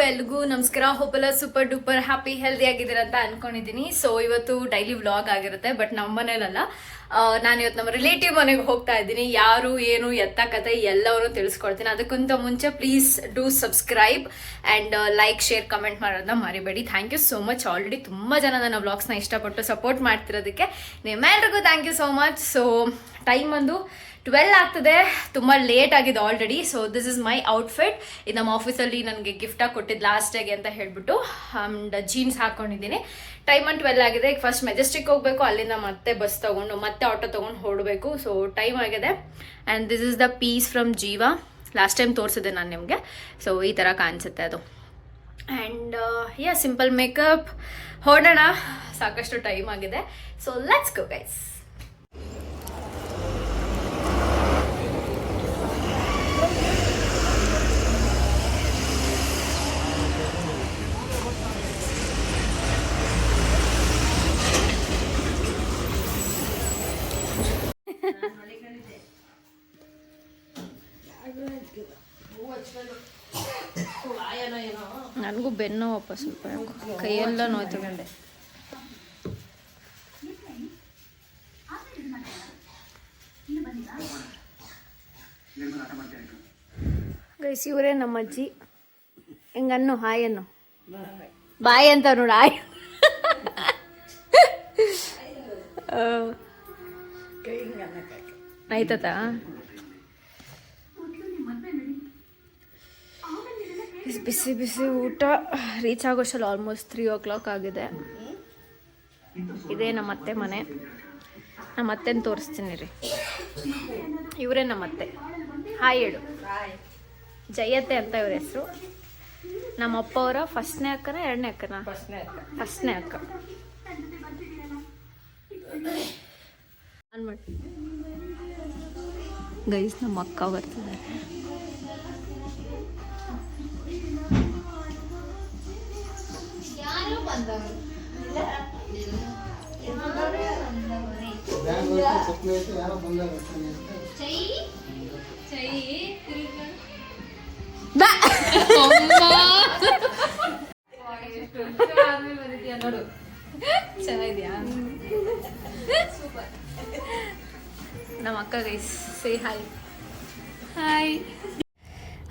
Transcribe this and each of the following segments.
ಎಲ್ರಿಗೂ ನಮಸ್ಕಾರ. ಹೋಪೆಲ್ಲ super duper happy healthy ಆಗಿದ್ದೀರ ಅಂತ ಅನ್ಕೊಂಡಿದ್ದೀನಿ. ಸೊ ಇವತ್ತು ಡೈಲಿ ವ್ಲಾಗ್ ಆಗಿರುತ್ತೆ, ಬಟ್ ನಮ್ಮ ಮನೇಲಲ್ಲ. ನಾನು ಇವತ್ತು ನಮ್ಮ ರಿಲೇಟಿವ್ ಮನೆಗೆ ಹೋಗ್ತಾ ಇದ್ದೀನಿ. ಯಾರು ಏನು ಎತ್ತ ಕತೆ ಎಲ್ಲವನ್ನೂ ತಿಳಿಸ್ಕೊಡ್ತೀನಿ. ಅದಕ್ಕಿಂತ ಮುಂಚೆ please do subscribe and like share comment ಮಾಡೋದನ್ನ ಮರಿಬೇಡಿ. Thank you so much. Already ತುಂಬ ಜನ ನನ್ನ ವ್ಲಾಗ್ಸ್ನ ಇಷ್ಟಪಟ್ಟು ಸಪೋರ್ಟ್ ಮಾಡ್ತಿರೋದಕ್ಕೆ ನಿಮ್ಮೆಲ್ರಿಗೂ thank you so much. So time ಒಂದು 12 ಆಗ್ತದೆ, ತುಂಬ ಲೇಟ್ ಆಗಿದೆ already. So this is my outfit. ಇದು ನಮ್ಮ ಆಫೀಸಲ್ಲಿ ನನಗೆ ಗಿಫ್ಟಾಗಿ ಕೊಟ್ಟಿದ್ದು ಲಾಸ್ಟ್ ಡೇಗೆ ಅಂತ ಹೇಳ್ಬಿಟ್ಟು ಆ್ಯಂಡ್ ಜೀನ್ಸ್ ಹಾಕ್ಕೊಂಡಿದ್ದೀನಿ. ಟೈಮ್ 12 ಆಗಿದೆ. ಈಗ ಫಸ್ಟ್ ಮೆಜೆಸ್ಟಿಕ್ ಹೋಗಬೇಕು, ಅಲ್ಲಿಂದ ಮತ್ತೆ ಬಸ್ ತೊಗೊಂಡು ಮತ್ತೆ ಆಟೋ ತೊಗೊಂಡು ಹೊರಡಬೇಕು. ಸೊ ಟೈಮ್ ಆಗಿದೆ. And this is the piece from Jeeva. Last time ತೋರಿಸಿದೆ ನಾನು ನಿಮಗೆ. ಸೊ ಈ ಥರ ಕಾಣಿಸುತ್ತೆ ಅದು. And simple makeup. ಹೊರಡೋಣ, ಸಾಕಷ್ಟು ಟೈಮ್ ಆಗಿದೆ. So let's go guys. ನನಗೂ ಬೆನ್ನು ವಾಪಸ್ ಸ್ವಲ್ಪ ಕೈಯೆಲ್ಲ ನೋವು ತಗೊಂಡೆ. ಗೈಸ್, ಇವರೇ ನಮ್ಮ ಅಜ್ಜಿ. ಹೆಂಗನ್ನು ಹಾಯ್ ಅನ್ನು ಬಾಯ್ ಅಂತ ನೋಡ. ಹಾಯ್ ಆಯ್ತತಾ? ಬಿಸಿ ಬಿಸಿ ಊಟ ರೀಚ್ ಆಗೋಷ್ಟಲ್ಲಿ ಆಲ್ಮೋಸ್ಟ್ 3 o'clock ಆಗಿದೆ. ಇದೇ ನಮ್ಮ ಅತ್ತೆ ಮನೆ. ನಮ್ಮ ಅತ್ತೆನ ತೋರಿಸ್ತೀನಿ ರೀ. ಇವರೇ ನಮ್ಮ ಅತ್ತೆ. ಹಾಯ್ ಹೇಳು. ಜಯತೆ ಅಂತ ಇವ್ರ ಹೆಸರು. ನಮ್ಮ ಅಪ್ಪ ಅವರ ಫಸ್ಟ್ನೇ ಅಕ್ಕನ ಎರಡನೇ ಅಕ್ಕನ? ಫಸ್ಟ್ನೇ ಅಕ್ಕ. ಗೈಸ್, ನಮ್ಮ ಅಕ್ಕ ಬರ್ತಿದ್ದಾರೆ. ಚೆನ್ನಾಗಿದ್ಯಾ? ನಮ್ಮ ಅಕ್ಕ ಗೈಸ್, ಸೇ ಹಾಯ್. ಹಾಯ್.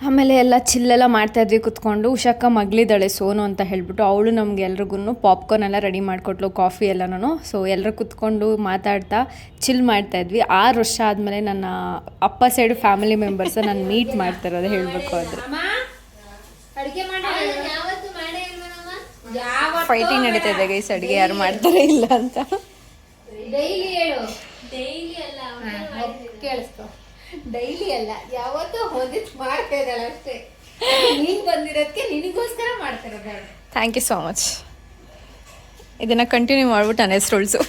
ಆಮೇಲೆ ಎಲ್ಲ ಚಿಲ್ಲೆಲ್ಲ ಮಾಡ್ತಾಯಿದ್ವಿ ಕುತ್ಕೊಂಡು. ಉಷಕ್ಕ ಮಗಳಿದ್ದಾಳೆ ಸೋನು ಅಂತ ಹೇಳ್ಬಿಟ್ಟು, ಅವಳು ನಮ್ಗೆ ಎಲ್ರಿಗೂ ಪಾಪ್ಕಾರ್ನ್ ಎಲ್ಲ ರೆಡಿ ಮಾಡಿಕೊಟ್ಲು, ಕಾಫಿ ಎಲ್ಲನೂ. ಸೊ ಎಲ್ಲರೂ ಕುತ್ಕೊಂಡು ಮಾತಾಡ್ತಾ ಚಿಲ್ ಮಾಡ್ತಾಯಿದ್ವಿ. 6 ವರ್ಷ ಆದಮೇಲೆ ನನ್ನ ಅಪ್ಪ ಸೈಡ್ ಫ್ಯಾಮಿಲಿ ಮೆಂಬರ್ಸ್ ನಾನು ಮೀಟ್ ಮಾಡ್ತಿರೋದು ಹೇಳಬೇಕು. ಆದರೆ ಫೈಟಿಂಗ್ ನಡೀತಾ ಇದೆ ಗೈಸ್, ಅಡುಗೆ ಯಾರು ಮಾಡ್ತಾರೆ ಇಲ್ಲ ಅಂತ. ಡೈಲಿ ಅಲ್ಲ, ಯಾವತ್ತೂ ಹೊಂದಿತ್ ಮಾಡ್ತಾ ಇದ್ದಾಳೆ ಅಷ್ಟೇ. ನೀನ್ ಬಂದಿರೋದಕ್ಕೆ ನಿನಗೋಸ್ಕರ ಮಾಡ್ತಿರೋದ. Thank you so much. ಇದನ್ನ ಕಂಟಿನ್ಯೂ ಮಾಡ್ಬಿಟ್ಟು ನನ್ನ ಹೆಸರು ಉಳಿಸು.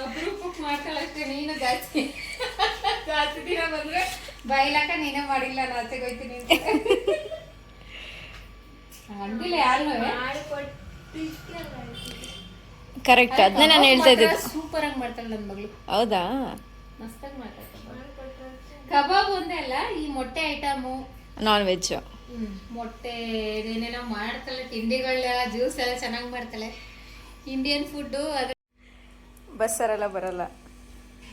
ಅಪರೂಪಕ್ಕೆ ಮಾಡ್ತಾಳಷ್ಟೇ ನೀನು. ಜಾಸ್ತಿ ಜಾಸ್ತಿ ದಿನ ಬಂದ್ರೆ ಬೈಲಾಕ ನೀನೇ ಮಾಡಿಲ್ಲ, ನಾಚೆಗೆ ಹೋಯ್ತೀನಿ ಅಂದಿಲ್ಲ ಯಾರು. ಕರೆಕ್ಟ್, ಅದನ್ನೇ ನಾನು ಹೇಳ್ತಾ ಇದ್ದೆ. ಸೂಪರ್ ಆಗಿ ಮಾಡ್ತಾಳೆ ನನ್ನ ಮಗಳು. ಹೌದಾ? ಮಸ್ತಾಗಿ ಮಾಡ್ತಾಳೆ. ಕಬಾಬ್ ಒಂದೇ ಅಲ್ಲ, ಈ ಮೊಟ್ಟೆ ಐಟಮು, ನಾನ್ ವೆಜ್, ಮೊಟ್ಟೆ ಏನೇನೋ ಮಾಡ್ತಾಳೆ. ತಿಂಡಿಗಳ ಜ್ಯೂಸ್ ಎಲ್ಲ ಚೆನ್ನಾಗಿ ಮಾಡ್ತಾಳೆ. ಇಂಡಿಯನ್ ಫುಡ್ಡು ಅದು. ಬಸ್ಸಾರೆಲ್ಲ ಬರಲ್ಲ.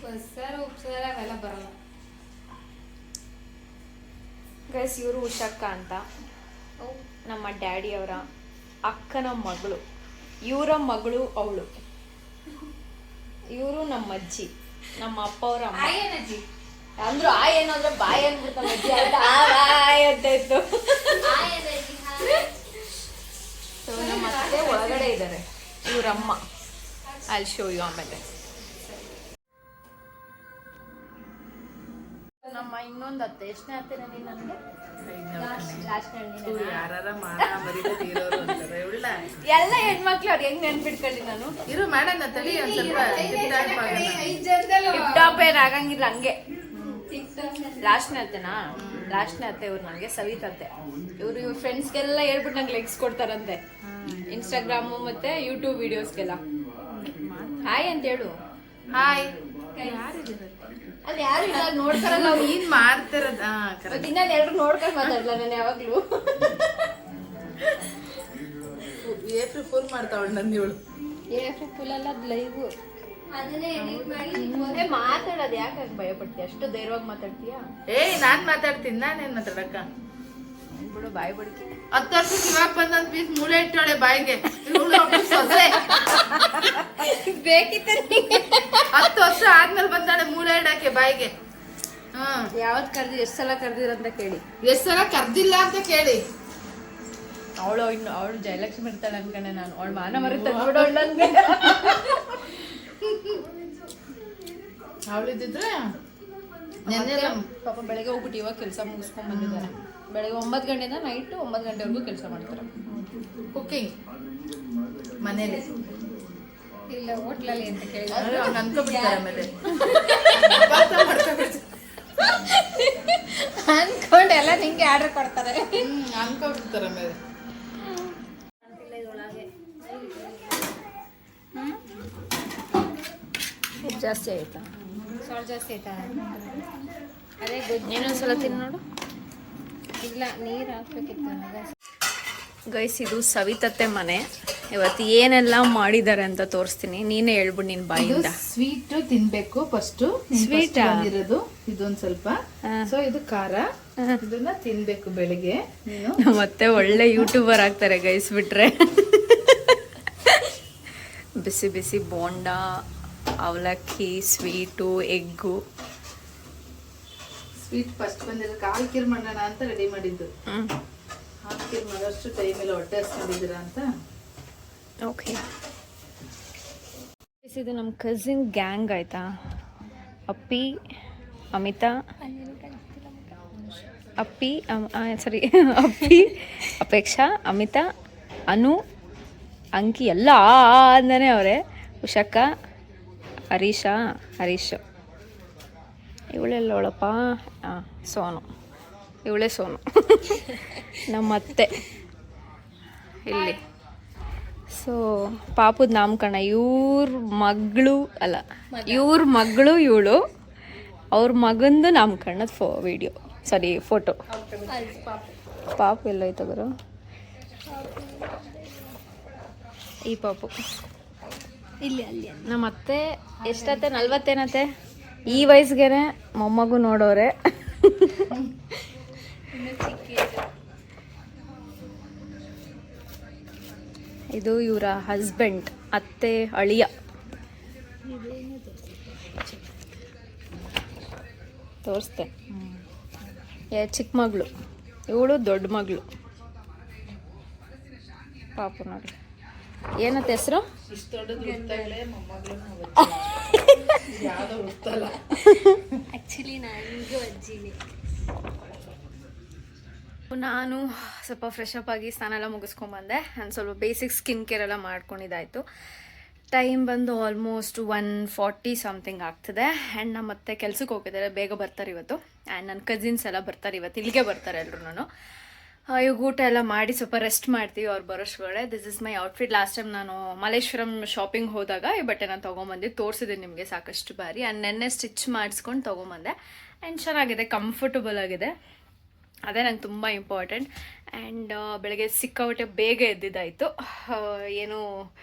ಬಸ್ಸಾರು ಉಪ್ಸಾರ ಅವೆಲ್ಲ ಬರಲ್ಲ. ಗೈಸ್, ಇವರು ಉಷಕ್ಕ ಅಂತ ನಮ್ಮ ಡ್ಯಾಡಿ ಅವರ ಅಕ್ಕನ ಮಗಳು. ಇವರ ಮಗಳು ಅವಳು. ಇವರು ನಮ್ಮ ಅಜ್ಜಿ, ನಮ್ಮ ಅಪ್ಪ ಅವರ ಅಮ್ಮ. ಅಂದ್ರು ಆಯ್ ಏನಂದ್ರೆ ಬಾಯ್ ಅಂದ್ಬಿಡ್ತಾನೆ ಅಜ್ಜಿ ಅಂತ ಇತ್ತು. ಸೊ ನಮ್ಮ ಅತ್ತೆ ಒಳಗಡೆ ಇದ್ದಾರೆ, ಇವರಮ್ಮ. ಐಲ್ ಶೋ ಯು ಆಮೇಲೆ. ನಮ್ಮ ಇನ್ನೊಂದು ಅತ್ತೆ. ಎಷ್ಟನೇ ಅತ್ತೆ ನನಗೆ? ಎಲ್ಲ ಹೆಣ್ಮಕ್ಳು ಅವ್ರು ಹೆಂಗ್ ನೆನ್ಪಿಟ್ಕೊಳ್ಳಿ ನಾನು. ಇರು ಮಾಡೋಣ ತಡಿ ಒಂದ್ ಸ್ವಲ್ಪ ಟಾಪ್ ಏನ್ ಆಗಂಗಿಲ್ಲ ಹಂಗೆ. ಲಾಸ್ಟ್ನೇ ಅತ್ತೆನಾ? ಲಾಸ್ಟ್ನೇ ಅತ್ತೆ ಇವ್ರು ನನಗೆ. ಸವಿತತ್ತೆ ಇವ್ರು. ಇವ್ರ ಫ್ರೆಂಡ್ಸ್ಗೆಲ್ಲ ಹೇಳ್ಬಿಟ್ಟು ನಂಗೆ ಲೆಗ್ಸ್ ಕೊಡ್ತಾರಂತೆ ಇನ್ಸ್ಟಾಗ್ರಾಮು ಮತ್ತೆ ಯೂಟ್ಯೂಬ್ ವಿಡಿಯೋಸ್ಗೆಲ್ಲ. ಹಾಯ್ ಅಂತ ಹೇಳು. ಹಾಯ್. ಯಾರಿದ್ದೀರ? ಅಲ್ಲಿ ಯಾರು ಇಲ್ಲ ನೋಡ್ತಾರಲ್ಲ ನೀನ್ ಮಾಡ್ತಿರೋದ ದಿನ ಎಲ್ರು ನೋಡ್ಕೊಂಡು ಮಾತಾಡ್ಲ ನಾನು ಯಾವಾಗ್ಲೂ ಏಪ್ರಿಲ್ ಫುಲ್ ಮಾಡ್ತಾವಳು ನಂದು ಇವಳು. ಫುಲ್ ಅಲ್ಲ ಲೈವ್ ಮಾತಾಡೋದು ಯಾಕೆ ಭಯ ಪಡ್ತೀಯ? ಅಷ್ಟು ಧೈರ್ಯವಾಗಿ ಮಾತಾಡ್ತೀಯಾ? ನಾನ್ ಮಾತಾಡ್ತೀನಿ, ನಾನೇನ್ ಮಾತಾಡಕ್ಕ ಬಿಡು ಬಾಯಿ ಬಡ್ಕಿ. 10 ವರ್ಷ ಇವಾಗ ಬಂದ್ ಪೀಸ್ ಮೂಳೆ ಇಟ್ಟೋಳೆ ಬಾಯಿಗೆ. ಇವ್ಳು ಒಬ್ಳು ಸೊಸೆ. ಬೇಕಿತ್ತ 10 ವರ್ಷ ಆದ್ಮೇಲೆ ಬಂದಾಳೆ ಮೂಳೆ ಇಡಕ್ಕೆ ಬಾಯಿಗೆ. ಯಾವತ್ ಕರ್ದಿ ಎಷ್ಟ್ ಸಲ ಕರ್ದಿರಂತ ಕೇಳಿ. ಎಷ್ಟ್ ಸಲ ಕರ್ದಿಲ್ಲ ಅಂತ ಕೇಳಿ. ಅವಳು ಜಯಲಕ್ಷ್ಮಿ ಇರ್ತಾಳೆ ಅನ್ಕೊಂಡೆ ನಾನು. ಅವಳು ಮಾನ ಮರಿ ತಂದ್ಬಿಡು ನನ್ಗೆ. ಅವಳಿದ್ರೆ ಪಾಪ ಬೆಳಗ್ಗೆ ಹೋಗ್ಬಿಟ್ಟು ಇವಾಗ ಕೆಲಸ ಮುಗಿಸ್ಕೊಂಡ್ ಬಂದಿದ್ದಾರೆ. ಬೆಳಗ್ಗೆ 9 ಗಂಟೆಯಿಂದ ನೈಟ್ 9 ಗಂಟೆವರೆಗೂ ಕೆಲಸ ಮಾಡ್ತಾರೆ. ಕುಕಿಂಗ್ ಮನೇಲಿ ಇಲ್ಲ ಹೋಟ್ಲಲ್ಲಿ ಅಂತ ಕೇಳಿ ಅನ್ಕೋಬಿಡ್ತಾರೆ. ಆಮೇಲೆ ಅನ್ಕೊಂಡು ಎಲ್ಲ ನಿಂಗೆ ಆರ್ಡರ್ ಕೊಡ್ತಾರೆ. ಅನ್ಕೋಬಿಡ್ತಾರೆ ಆಮೇಲೆ. ಜಾಸ್ತಿ ಆಯ್ತಾ? ಜಾಸ್ತಿ ಆಯ್ತಾ? ಅದೇ ಇನ್ನೊಂದ್ಸಲ ತಿನ್ನು ನೋಡು. ಇಲ್ಲ ನೀರು ಹಾಕ್ಬೇಕಿತ್ತು. ಗೈಸ್, ಇದು ಸವಿತತ್ತೆ ಮನೆ. ಇವತ್ತು ಏನೆಲ್ಲ ಮಾಡಿದ್ದಾರೆ ಅಂತ ತೋರಿಸ್ತೀನಿ. ನೀನೇ ಹೇಳ್ಬಿಡು ನಿನ್ ಬಾಯಿಂದ. ಸ್ವೀಟ್ ತಿನ್ಬೇಕು ಫಸ್ಟ್. Sweet ಆ? ಇರೋದು ಇದೊಂದ್ ಸ್ವಲ್ಪ. ಸೊ ಇದು ಖಾರ. ಇದನ್ನ ತಿನ್ಬೇಕು ಬೆಳಿಗ್ಗೆ ನೀನು. ಮತ್ತೆ ಒಳ್ಳೆ ಯೂಟ್ಯೂಬರ್ ಆಗ್ತಾರೆ ಗೈಸ್ ಬಿಟ್ರೆ. ಬಿಸಿ ಬಿಸಿ ಬೋಂಡ, ಅವಲಕ್ಕಿ, ಸ್ವೀಟು, ಎಗ್ಗು. ಸ್ವೀಟ್ ಫಸ್ಟ್ ಬಂದಿರೋದು ಹಾಲ್ಕೀರ್ ಮಾಡೋಣ ಅಂತ ರೆಡಿ ಮಾಡಿದ್ದು. ಹಾಲ್ಕೀರ್ ಮಾಡೋಷ್ಟು ಟೈಮ್ ಇಲ್ಲ, ಹೊಟ್ಟೆ ಹಸ್ಕೊಂಡಿದ್ದೀರಾ ಅಂತ. ಓಕೆ, ಇದು ನಮ್ಮ ಕಸಿನ್ ಗ್ಯಾಂಗ್ ಆಯ್ತಾ. ಅಪ್ಪಿ, ಅಮಿತಾ, ಅಪ್ಪಿ ಅಪೇಕ್ಷಾ, ಅಮಿತಾ, ಅನು, ಅಂಕಿ ಎಲ್ಲ ಅಂದನೇ ಅವರೇ. ಉಷಕ್ಕ, ಹರೀಶ್, ಇವಳೆಲ್ಲೋಳಪ್ಪ, ಸೋನು, ಇವಳೇ ಸೋನು. ನಮ್ಮತ್ತೆ ಇಲ್ಲಿ. ಸೊ ಪಾಪದ ನಾಮಕರಣ. ಇವ್ರ ಮಗಳು ಇವಳು. ಅವ್ರ ಮಗಂದು ನಾಮಕರಣದ ಫೋಟೋ. ಪಾಪು ಎಲ್ಲೋಯ್ತು ಗುರು? ಈ ಪಾಪು ಇಲ್ಲಿ ಅಲ್ಲಿ ನಮ್ಮತ್ತೆ ಎಷ್ಟತ್ತೆ? 40 ಈ ವಯಸ್ಸಿಗೆನೆ ಮೊಮ್ಮಗು ನೋಡೋರೆ. ಇದು ಇವರ ಹಸ್ಬೆಂಡ್, ಅತ್ತೆ ಅಳಿಯ. ತೋರಿಸ್ತೆ. ಚಿಕ್ಕ ಮಗಳು, ಇವಳು ದೊಡ್ಡ ಮಗಳು. ಪಾಪು ನೋಡಿ. ಏನತ್ತೆ ಹೆಸರು? ನಾನು ಸ್ವಲ್ಪ ಫ್ರೆಶ್ ಅಪ್ ಆಗಿ ಸ್ನಾನ ಎಲ್ಲ ಮುಗಿಸ್ಕೊಂಡ್ಬಂದೆ. ನಾನು ಸ್ವಲ್ಪ ಬೇಸಿಕ್ ಸ್ಕಿನ್ ಕೇರ್ ಎಲ್ಲ ಮಾಡ್ಕೊಂಡಿದ್ದಾಯಿತು. ಟೈಮ್ ಬಂದು ಆಲ್ಮೋಸ್ಟ್ 1:40 ಸಮಥಿಂಗ್ ಆಗ್ತದೆ. ಆ್ಯಂಡ್ ನಮ್ಮ ಮತ್ತೆ ಕೆಲ್ಸಕ್ಕೆ ಹೋಗಿದ್ದಾರೆ, ಬೇಗ ಬರ್ತಾರೆ ಇವತ್ತು. ಆ್ಯಂಡ್ ನನ್ನ ಕಸಿನ್ಸ್ ಎಲ್ಲ ಬರ್ತಾರೆ ಇವತ್ತು, ಇಲ್ಲಿಗೆ ಬರ್ತಾರೆ ಎಲ್ಲರೂ. ಇವಾಗ ಊಟ ಎಲ್ಲ ಮಾಡಿ ಸ್ವಲ್ಪ ರೆಸ್ಟ್ ಮಾಡ್ತೀವಿ ಅವ್ರು ಬರೋಷ್ಟೊಳಗೆ. This is my outfit. Last time ನಾನು ಮಲ್ಲೇಶ್ವರಂ ಶಾಪಿಂಗ್ ಹೋದಾಗ ಈ ಬಟ್ಟೆ ನಾನು ತೊಗೊಂಬಂದು ತೋರಿಸಿದ್ದೀನಿ ನಿಮಗೆ ಸಾಕಷ್ಟು ಬಾರಿ. ಆ್ಯಂಡ್ ನೆನ್ನೆ ಸ್ಟಿಚ್ ಮಾಡಿಸ್ಕೊಂಡು ತೊಗೊಂಬಂದೆ. ಆ್ಯಂಡ್ ಚೆನ್ನಾಗಿದೆ, ಕಂಫರ್ಟಬಲ್ ಆಗಿದೆ. ಅದೇ ನಂಗೆ ತುಂಬ ಇಂಪಾರ್ಟೆಂಟ್. ಆ್ಯಂಡ್ ಬೆಳಗ್ಗೆ ಸಿಕ್ಕಾಪಟ್ಟೆ ಬೇಗ ಎದ್ದಿದ್ದಾಯಿತು. ಏನು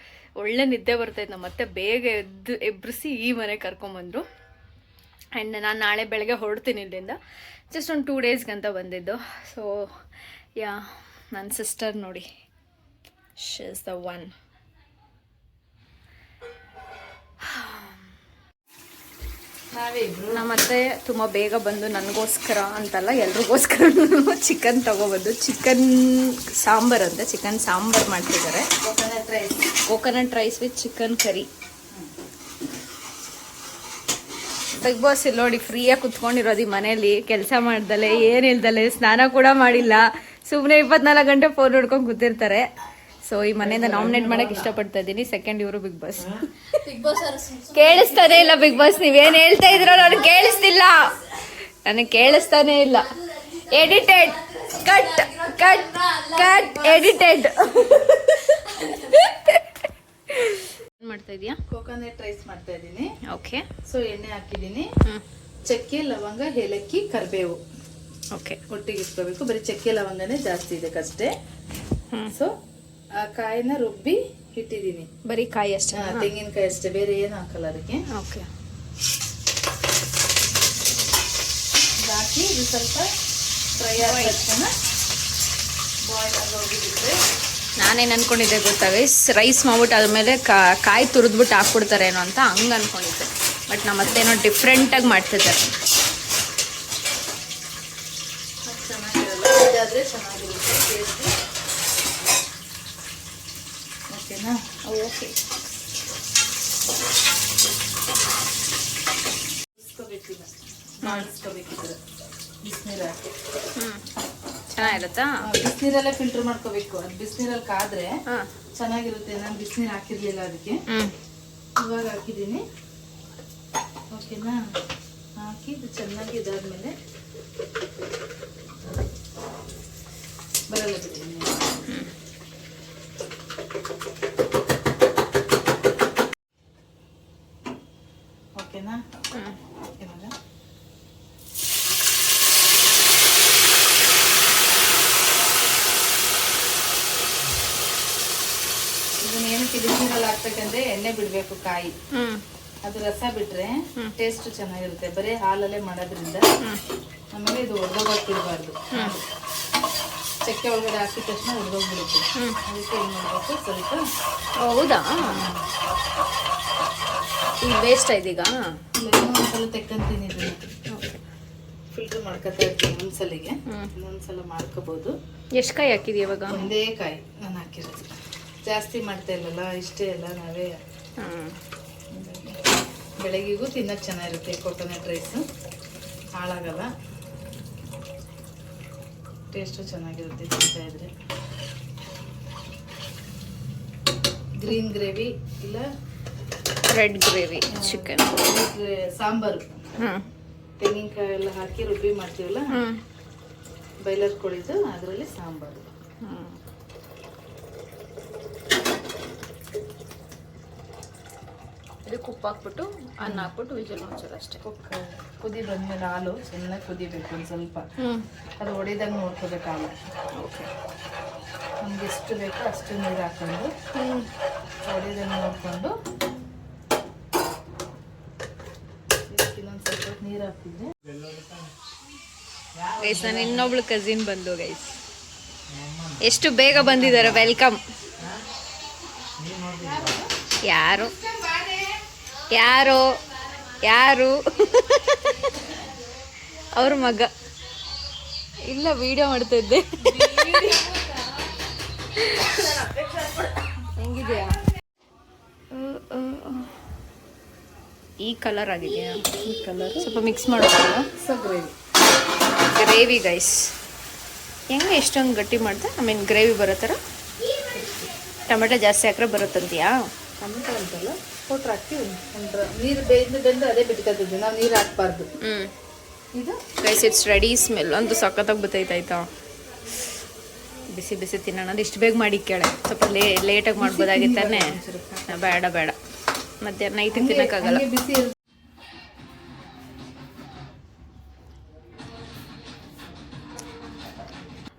ಒಳ್ಳೆ ನಿದ್ದೆ ಬರ್ತೈತೆ. ನಮ್ಮ ಮತ್ತೆ ಬೇಗ ಎಬ್ಬರಿಸಿ ಈ ಮನೆಗೆ ಕರ್ಕೊಂಬಂದರು. ಆ್ಯಂಡ್ ನಾನು ನಾಳೆ ಬೆಳಗ್ಗೆ ಹೊರಡ್ತೀನಿ ಇಲ್ಲಿಂದ. ಜಸ್ಟ್ ಒಂದು 2 ಡೇಸ್ಗಂತ ಬಂದಿದ್ದು. ಸೊ ನನ್ನ ಸಿಸ್ಟರ್ ನೋಡಿ, ಶಿ ಇಸ್ ದ ಒನ್. ನಮ್ಮತ್ತೆ ತುಂಬ ಬೇಗ ಬಂದು ನನಗೋಸ್ಕರ ಅಂತಲ್ಲ ಎಲ್ರಿಗೋಸ್ಕರ ಚಿಕನ್ ತೊಗೊಬಂದು ಚಿಕನ್ ಸಾಂಬಾರು ಅಂತ ಚಿಕನ್ ಸಾಂಬಾರು ಮಾಡ್ತಿದ್ದಾರೆ. Coconut rice with chicken curry. Big boss ಇಲ್ಲಿ ನೋಡಿ ಫ್ರೀಯಾಗಿ ಕುತ್ಕೊಂಡಿರೋದು ಈ ಮನೇಲಿ, ಕೆಲಸ ಮಾಡ್ದಲೆ ಏನಿಲ್ದಲೆ, ಸ್ನಾನ ಕೂಡ ಮಾಡಿಲ್ಲ, ಸುಮ್ಮನೆ 24 ಗಂಟೆ ಫೋನ್ ನೋಡ್ಕೊಂಡು ಕೂತಿರ್ತಾರೆ. ಸೊ ಈ ಮನೆಯಿಂದ ನಾಮಿನೇಟ್ ಮಾಡಕ್ಕೆ ಇಷ್ಟಪಡ್ತಾ ಇದ್ದೀನಿ. ಸೆಕೆಂಡ್ ಇವರು ಬಿಗ್ ಬಾಸ್. ಕೇಳಿಸ್ತಾನೆ ಇಲ್ಲ ಬಿಗ್ ಬಾಸ್, ನೀವೇನು ಹೇಳ್ತಾ ಇದ್ರೋ ನನಗೆ ಕೇಳಿಸ್ತಿಲ್ಲ, ನನಗೆ ಕೇಳಿಸ್ತಾನೆ ಇಲ್ಲ. Edited, cut cut cut, edited. ಮಾಡ್ತಾ ಇದೀಯಾ? ಕೋಕೋನಟ್ ರೈಸ್ ಮಾಡ್ತಾ ಇದ್ದೀನಿ. ಓಕೆ. ಸೊ ಎಣ್ಣೆ ಹಾಕಿದ್ದೀನಿ. ಚಕ್ಕೆ, ಲವಂಗ, ಏಲಕ್ಕಿ, ಕರಿಬೇವು ಓಕೆ ಒಟ್ಟಿಗೆ ಇಟ್ಕೋಬೇಕು. ಬರೀ ಚಕ್ಕೆ ಲವಂಗನೇ ಜಾಸ್ತಿ ಇದಕ್ಕಷ್ಟೇ. ಸೊ ಆ ಕಾಯಿನ ರುಬ್ಬಿ ಇಟ್ಟಿದ್ದೀನಿ. ಬರೀ ಕಾಯಿ ಅಷ್ಟೇ? ತೆಂಗಿನಕಾಯಿ ಅಷ್ಟೇ, ಬೇರೆ ಏನು ಹಾಕಲ್ಲ ಅದಕ್ಕೆ. ಓಕೆ. ಹಾಕಿ ಇದು ಸ್ವಲ್ಪ ಫ್ರೈ ಆದ ತಕ್ಷಣ ಬಾಯ್ಲ್ ಆಗೋಗಿರುತ್ತೆ. ನಾನೇನು ಅನ್ಕೊಂಡಿದ್ದೆ ಗೊತ್ತಾ ಗೈಸ್, ರೈಸ್ ಮಾಡ್ಬಿಟ್ಟು ಆದ್ಮೇಲೆ ಕಾಯಿ ತುರಿದ್ಬಿಟ್ಟು ಹಾಕ್ಬಿಡ್ತಾರೇನೋ ಅಂತ ಹಂಗೆ ಅನ್ಕೊಂಡಿದ್ದೆ. ಬಟ್ ನಮ್ಮ ಅತ್ತೇನೋ ಡಿಫ್ರೆಂಟಾಗಿ ಮಾಡ್ತಿದ್ದಾರೆ. ಚೆನ್ನಾಗಿರಲ್ಲ, ಇದಾದರೆ ಚೆನ್ನಾಗಿರುತ್ತೆ ಟೇಸ್ಟ್. ಓಕೆನಾ? ಓಕೆ. ಇಸ್ಕೋಬೇಕಿಲ್ಲ, ಮಾಡಿಸ್ಕೋಬೇಕಿದ್ರೆ ಬಿಸಿನೀರು ಹಾಕಿ. ಚೆನ್ನಾಗಿರುತ್ತಾ? ಬಿಸಿನೀರೆಲ್ಲ ಫಿಲ್ಟರ್ ಮಾಡ್ಕೋಬೇಕು. ಅದು ಬಿಸಿನೀರಲ್ಲಿ ಕಾದ್ರೆ ಚೆನ್ನಾಗಿರುತ್ತೆ. ನಾನು ಬಿಸಿನೀರು ಹಾಕಿರ್ಲಿಲ್ಲ ಅದಕ್ಕೆ, ಇವಾಗ ಹಾಕಿದ್ದೀನಿ. ಓಕೆನಾ? ಹಾಕಿ ಇದು ಚೆನ್ನಾಗಿ ಇದಾದ್ಮೇಲೆ ಬರಲ್ಲ ಬಿಡಿ. ಓಕೆನಾ? ಇವಾಗ ಇದನ್ನ ಏನಕ್ಕೆ ಬಿಸಿನೀರಲ್ಲಿ ಹಾಕ್ಬೇಕಂದ್ರೆ ಎಣ್ಣೆ ಬಿಡ್ಬೇಕು ಕಾಯಿ. ಅದು ರಸ ಬಿಟ್ರೆ ಟೇಸ್ಟ್ ಚೆನ್ನಾಗಿರುತ್ತೆ. ಬರೀ ಹಾಲಲ್ಲೇ ಮಾಡೋದ್ರಿಂದ. ಆಮೇಲೆ ಇದು ಒಡ್ದೋಗ್ಬಿಡ್ಬಾರ್ದು. ಚಕ್ಕೆ ಒಳಗಡೆ ಹಾಕಿದ ತಕ್ಷಣ ಒಡ್ದೋಗ್ಬಿಡುತ್ತೆ. ಅದಕ್ಕೆ ಏನು ಮಾಡಬೇಕು, ಸ್ವಲ್ಪ. ಹೌದಾ? ಈಗ ವೇಸ್ಟ್ ಆಯ್ತೀಗ? ಒಂದ್ಸಲ ತೆಕ್ಕಂತೀನಿ. ಇದನ್ನ ಫಿಲ್ಟರ್ ಮಾಡ್ಕೊತಾ ಇರ್ತೀನಿ ಒಂದ್ಸಲಿಗೆ. ಇನ್ನೊಂದ್ಸಲ ಮಾಡ್ಕೋಬಹುದು. ಎಷ್ಟು ಕಾಯಿ ಹಾಕಿದಿ ಇವಾಗ? ಒಂದೇ ಕಾಯಿ ನಾನು ಹಾಕಿರೋದು, ಜಾಸ್ತಿ ಮಾಡ್ತಾ ಇಲ್ಲಲ್ಲ, ಇಷ್ಟೇ ಎಲ್ಲ ನಾವೇ. ಬೆಳಗ್ಗೆಗೂ ತಿನ್ನಕ್ಕೆ ಚೆನ್ನಾಗಿರುತ್ತೆ ಕೋಕೋನಟ್ ರೈಸು, ಹಾಳಾಗಲ್ಲ, ಟೇಸ್ಟು ಚೆನ್ನಾಗಿರುತ್ತೆ ತಿಂತಾ ಇದ್ರೆ. ಗ್ರೀನ್ ಗ್ರೇವಿ ಇಲ್ಲ ರೆಡ್ ಗ್ರೇವಿ ಚಿಕನ್ ಸಾಂಬಾರು, ತೆಂಗಿನಕಾಯಿ ಎಲ್ಲ ಹಾಕಿ ರುಬ್ಬಿ ಮಾಡ್ತೀವಲ್ಲ, ಬೈಲರ್ ಕೊಳಿದು ಅದರಲ್ಲಿ ಸಾಂಬಾರು. ಇದಕ್ಕೆ ಉಪ್ಪು ಹಾಕ್ಬಿಟ್ಟು ಅನ್ನ ಹಾಕ್ಬಿಟ್ಟು ವಿಜಲ್ ಮುಚ್ಚೋದು ಅಷ್ಟೇ. ಕುದಿ ಬಂದ್ಮೇಲೆ ಹಾಲು ಚೆನ್ನಾಗಿ ಕುದಿಬೇಕು. ಒಂದು ಸ್ವಲ್ಪ ಅದು ಹೊಡಿದಂಗೆ ನೋಡ್ಕೋಬೇಕು ಹಾಲು. ಓಕೆ. ನಮ್ಗೆ ಎಷ್ಟು ಬೇಕೋ ಅಷ್ಟು ನೀರು ಹಾಕೊಂಡು ಹೊಡಿದಂಗೆ ನೋಡಿಕೊಂಡು ಇನ್ನೊಂದು ಸ್ವಲ್ಪ ನೀರು ಹಾಕಿದ್ದೆ. ಗೈಸ್, ನಾನು ಇನ್ನೊಬ್ಳು ಕಸಿನ್ ಬಂದು ಗೈಸ್, ಎಷ್ಟು ಬೇಗ ಬಂದಿದ್ದಾರೆ. ವೆಲ್ಕಮ್. ಯಾರು ಯಾರು ಯಾರು ಅವ್ರ ಮಗ ಇಲ್ಲ, ವಿಡಿಯೋ ಮಾಡ್ತಾ ಇದ್ದೆ. ಹೆಂಗಿದೆಯಾ? ಈ ಕಲರ್ ಆಗಿದೆಯಾ? ಈ ಕಲರ್ ಸ್ವಲ್ಪ ಮಿಕ್ಸ್ ಮಾಡೋದಲ್ಲ. Gravy gravy guys. ಹೆಂಗೆ ಎಷ್ಟೊಂದು ಗಟ್ಟಿ ಮಾಡಿದೆ? ಐ ಮೀನ್ ಗ್ರೇವಿ ಬರೋ ಥರ. ಟೊಮೆಟೊ ಜಾಸ್ತಿ ಹಾಕ್ರೆ ಬರುತ್ತಂತೀಯಾ? ಟೊಮೆಟೊ ಅಂತಲ್ಲ, ಕೊಟ್ರೆ ಹಾಕಿ ಒಂದು ನೀರು ಬೆಂದು ಅದೇ ಬಿಟ್ಕೊತಿದ್ವಿ ನಾವು, ನೀರು ಹಾಕ್ಬಾರ್ದು. ಇದು ಗೈಸ್, ಇಟ್ಸ್ ರೆಡಿ. ಸ್ಮೆಲ್ ಅಂತೂ ಸಖತ್ತಾಗಿ ಬತ್ತೈತಾಯ್ತಾ? ಬಿಸಿ ಬಿಸಿ ತಿನ್ನೋಣ. ಅದು ಇಷ್ಟು ಬೇಗ ಮಾಡಿ ಕೇಳೆ, ಸ್ವಲ್ಪ ಲೇಟಾಗಿ ಮಾಡ್ಬೋದಾಗಿತ್ತಾನೆ. ಬೇಡ ಬೇಡ, ಮಧ್ಯಾಹ್ನ ನೈಟಿಗೆ ತಿನ್ನೋಕ್ಕಾಗಲ್ಲ. ಬಿಸಿ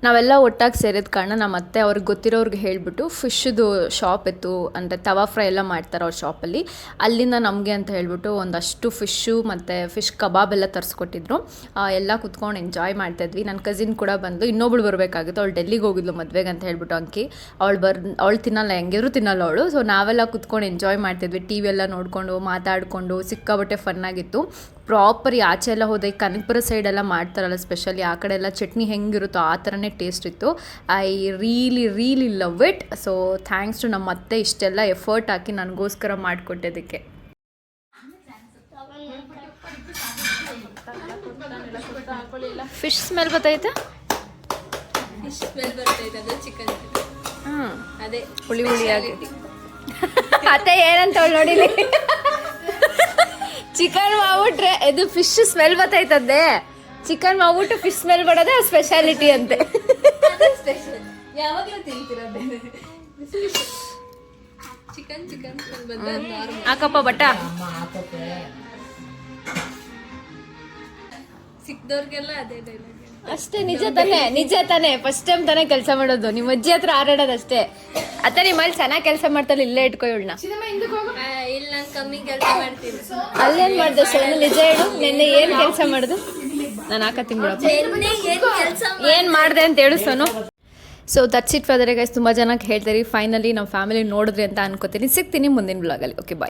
ನಾವೆಲ್ಲ ಒಟ್ಟಾಗಿ ಸೇರಿದ ಕಾರಣ ನಮ್ಮ ಅತ್ತೆ ಅವ್ರಿಗೆ ಗೊತ್ತಿರೋರ್ಗೆ ಹೇಳಿಬಿಟ್ಟು ಫಿಶ್ದು ಶಾಪ್ ಇತ್ತು, ಅಂದರೆ ತವಾ ಫ್ರೈ ಎಲ್ಲ ಮಾಡ್ತಾರೆ ಅವ್ರ ಶಾಪಲ್ಲಿ. ಅಲ್ಲಿಂದ ನಮಗೆ ಅಂತ ಹೇಳಿಬಿಟ್ಟು ಒಂದಷ್ಟು ಫಿಶ್ಶು ಮತ್ತು ಫಿಶ್ ಕಬಾಬ್ ಎಲ್ಲ ತರಿಸ್ಕೊಟ್ಟಿದ್ರು. ಎಲ್ಲ ಕುತ್ಕೊಂಡು ಎಂಜಾಯ್ ಮಾಡ್ತಾಯಿದ್ವಿ. ನನ್ನ ಕಸಿನ್ ಕೂಡ ಬಂದು, ಇನ್ನೊಬ್ಳು ಬರಬೇಕಾಗಿತ್ತು, ಅವಳು ಡೆಲ್ಲಿಗೆ ಹೋಗಿದ್ಲು ಮದುವೆಗೆ ಅಂತ ಹೇಳ್ಬಿಟ್ಟು ಅಂಕಿ. ಅವಳು ತಿನ್ನಲ್ಲ, ಹೆಂಗಿದ್ರು ತಿನ್ನಲ್ಲ ಅವಳು. ಸೊ ನಾವೆಲ್ಲ ಕುತ್ಕೊಂಡು ಎಂಜಾಯ್ ಮಾಡ್ತಿದ್ವಿ, ಟಿ ವಿ ಎಲ್ಲ ನೋಡಿಕೊಂಡು ಮಾತಾಡಿಕೊಂಡು. ಸಿಕ್ಕಾಬಟ್ಟೆ ಫನ್ನಾಗಿತ್ತು. ಪ್ರಾಪರ್ ಆಚೆ ಎಲ್ಲ ಹೋದ ಕನಕಪುರ ಸೈಡೆಲ್ಲ ಮಾಡ್ತಾರಲ್ಲ ಸ್ಪೆಷಲಿ, ಆ ಕಡೆ ಎಲ್ಲ ಚಟ್ನಿ ಹೆಂಗಿರುತ್ತೋ ಆ ಥರನೇ ಟೇಸ್ಟ್ ಇತ್ತು. I really love it. So thanks to ನಮ್ಮ ಅತ್ತೆ ಇಷ್ಟೆಲ್ಲ ಎಫರ್ಟ್ ಹಾಕಿ ನನಗೋಸ್ಕರ ಮಾಡಿಕೊಟ್ಟಿದ್ದಕ್ಕೆ. ಫಿಶ್ ಸ್ಮೆಲ್ ಬರ್ತೈತೆ? ಹಾಂ, ಅದೇ ಹುಳಿ ಹುಳಿಯಾಗಿ. ಅತ್ತೆ ಏನಂತ ನೋಡಿಲಿ, ಚಿಕನ್ ಮಾಡ್ಬಿಟ್ರೆ ಇದು ಫಿಶ್ ಸ್ಮೆಲ್ ಬರ್ತೈತದ್ದೆ. ಚಿಕನ್ ಮಾಡ್ಬಿಟ್ಟು ಫಿಶ್ ಸ್ಮೆಲ್ ಬರೋದೇ ಸ್ಪೆಷಾಲಿಟಿ ಅಂತೆ. ಯಾವಾಗಲೂ ತಿಂತೀರ ಚಿಕನ್ ಬಂದ್ರೆ ನಾರ್ಮಲ್. ಹಾಕಪ್ಪ ಬಟ್ಟ. ಸಿಕ್ದವ್ರಿಗೆಲ್ಲ ಅದೇ ಡೈಲಾಗ್. ಅಷ್ಟೇ, ನಿಜ ತಾನೆ ಫಸ್ಟ್ ಟೈಮ್ ತಾನೇ ಕೆಲಸ ಮಾಡೋದು. ನಿಮ್ಮ ಅಜ್ಜಿ ಹತ್ರ ಆರಾಡೋದು ಅಷ್ಟೇ. ಅತ್ತ ನಿಮ್ಮ ಅಲ್ಲಿ ಚೆನ್ನಾಗಿ ಕೆಲಸ ಮಾಡ್ತಾಳೆ, ಇಲ್ಲೇ ಇಟ್ಕೊ ಇವಳನ್ನ. ಇಲ್ಲ ನಾನು ಕಮ್ಮಿ ಕೆಲಸ ಮಾಡ್ತೀನಿ. ಅಲ್ಲೇನ್ ಮಾಡ್ದೆ ಸೋನು, ನಿಜ ಹೇಳು, ನಿನ್ನೆ ಏನ್ ಕೆಲಸ ಮಾಡುದು? ನಾನು ಹಾಕತ್ತೀನಿ ಬಿಡಪ್ಪ. ಏನ್ ಮಾಡ್ದೆ ಅಂತ ಹೇಳು Sonu. So that's it for the day guys. ತುಂಬ ಜನಕ್ಕೆ ಹೇಳ್ತೀರಿ ಫೈನಲಿ ನಮ್ಮ ಫ್ಯಾಮಿಲಿ ನೋಡಿದ್ರಿ ಅಂತ ಅನ್ಕೋತೀನಿ. ಸಿಗ್ತೀನಿ ಮುಂದಿನ ಬ್ಲಾಗಲ್ಲಿ. Okay bye.